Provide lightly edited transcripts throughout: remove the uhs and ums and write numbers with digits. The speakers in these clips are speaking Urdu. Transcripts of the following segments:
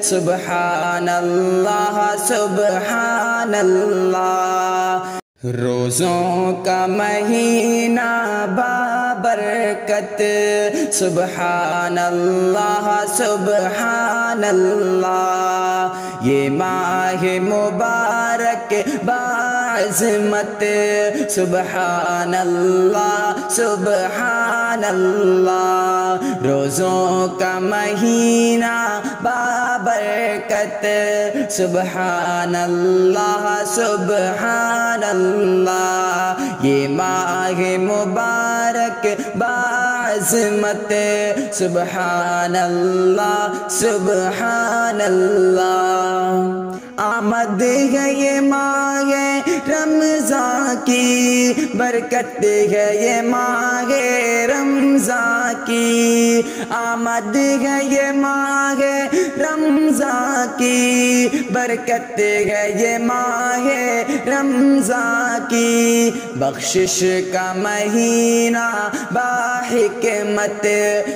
سبحان اللہ سبحان اللہ۔ روزوں کا مہینہ بابرکت، سبحان اللہ سبحان اللہ۔ یہ ماہ مبارک باعظمت، سبحان اللہ سبحان اللہ۔ روزوں کا مہینہ بابرکت، سبحان اللہ سبحان اللہ۔ یہ ماہ مبارک باعظمت، سبحان اللہ سبحان اللہ۔ آمد ہے یہ ماہ رمضان کی، برکت ہے یہ ماہ رمضان کی۔ آمد ہے یہ ماہ رمضان کی، برکت ہے یہ ماہ رمضان کی۔ بخشش کا مہینہ باحکمت،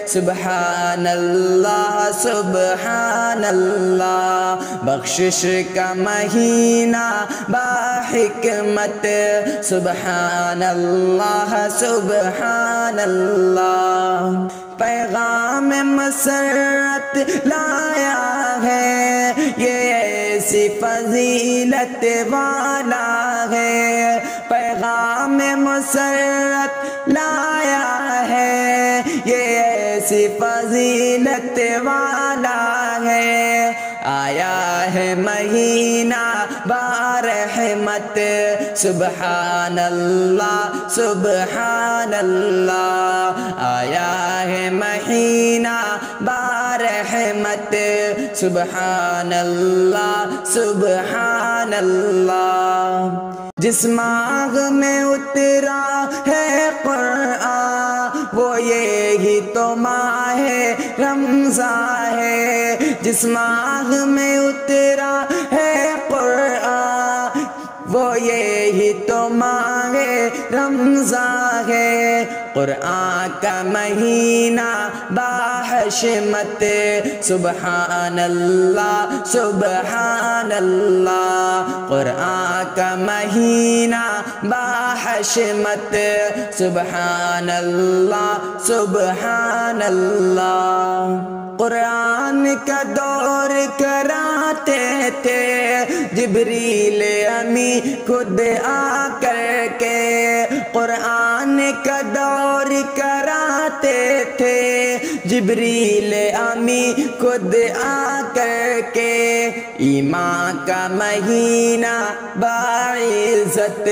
سبحان اللہ سبحان اللہ۔ بخشش کا مہینہ باحکمت، سبحان اللہ سبحان اللہ۔ پیغام مسرت لایا ہے، یہ ایسی فضیلت والا ہے۔ پیغام مسرت لایا ہے، یہ ایسی فضیلت والا ہے۔ آیا ہے مہینہ بارحمت، سبحان اللہ سبحان اللہ۔ آیا ہے مہینہ بارحمت، سبحان اللہ سبحان اللہ۔ جس ماہ میں اترا ہے قرآن، وہ یہی تو ماہ رمضان ہے۔ جس ماہ میں اترا ہے قرآن، وہ یہی تو ماہ رمضان ہے۔ قرآن کا مہینہ باحشمت، سبحان اللہ سبحان اللہ۔ قرآن کا مہینہ باحشمت، سبحان اللہ سبحان اللہ۔ قرآن کا دور کراتے تھے جبریل امی خود آ کر کے۔ قرآن کا دور کراتے تھے جبریل امی خود آ کر کے۔ ایمان کا مہینہ باعزت،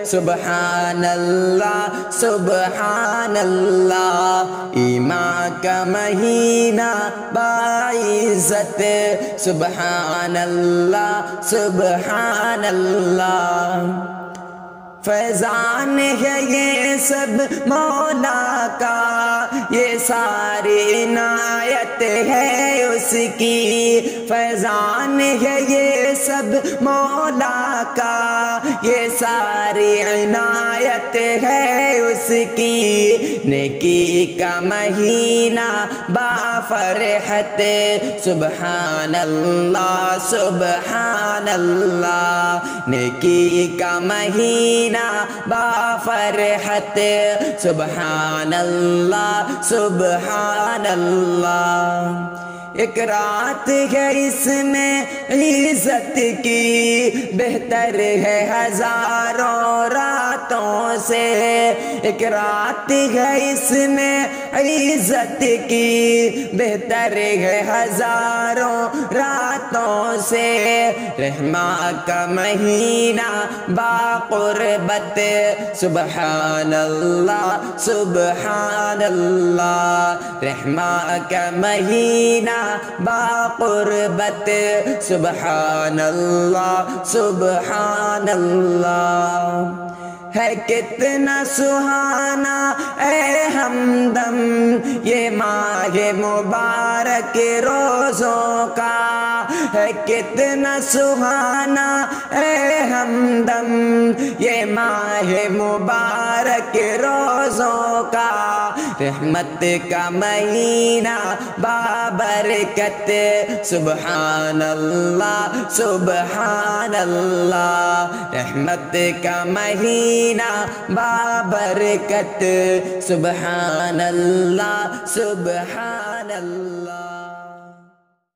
سبحان اللہ سبحان اللہ۔ ایمان کا مہینہ باعزت، سبحان اللہ سبحان اللہ۔ فیضان ہے یہ سب مولا کا، یہ ساری عنایت ہے اس کی۔ فیضان ہے یہ سب مولا کا، یہ ساری عنایت ہے اس کی۔ نیکی کا مہینہ بافرحت، سبحان اللہ سبحان اللہ۔ نیکی کا مہینہ بافرحت، سبحان اللہ سبحان اللہ۔ ایک رات ہے اس میں عزت کی، بہتر ہے ہزاروں راتوں سے۔ ایک رات ہے اس میں عزت کی، بہتر ہے ہزاروں راتوں سے۔ رحمت کا مہینہ باقربت، سبحان اللہ سبحان اللہ۔ رحمت کا مہینہ باقربت، سبحان اللہ سبحان اللہ۔ ہے کتنا سہانا اے ہمدم یہ ماہ مبارک روزوں کا، ہے کتنا سہانا اے ہمدم یہ ماہ مبارک روزوں کا، رحمت کا مہینہ بابرکت، سبحان اللہ سبحان اللہ، رحمت کا مہینہ بابرکت، سبحان اللہ سبحان اللہ۔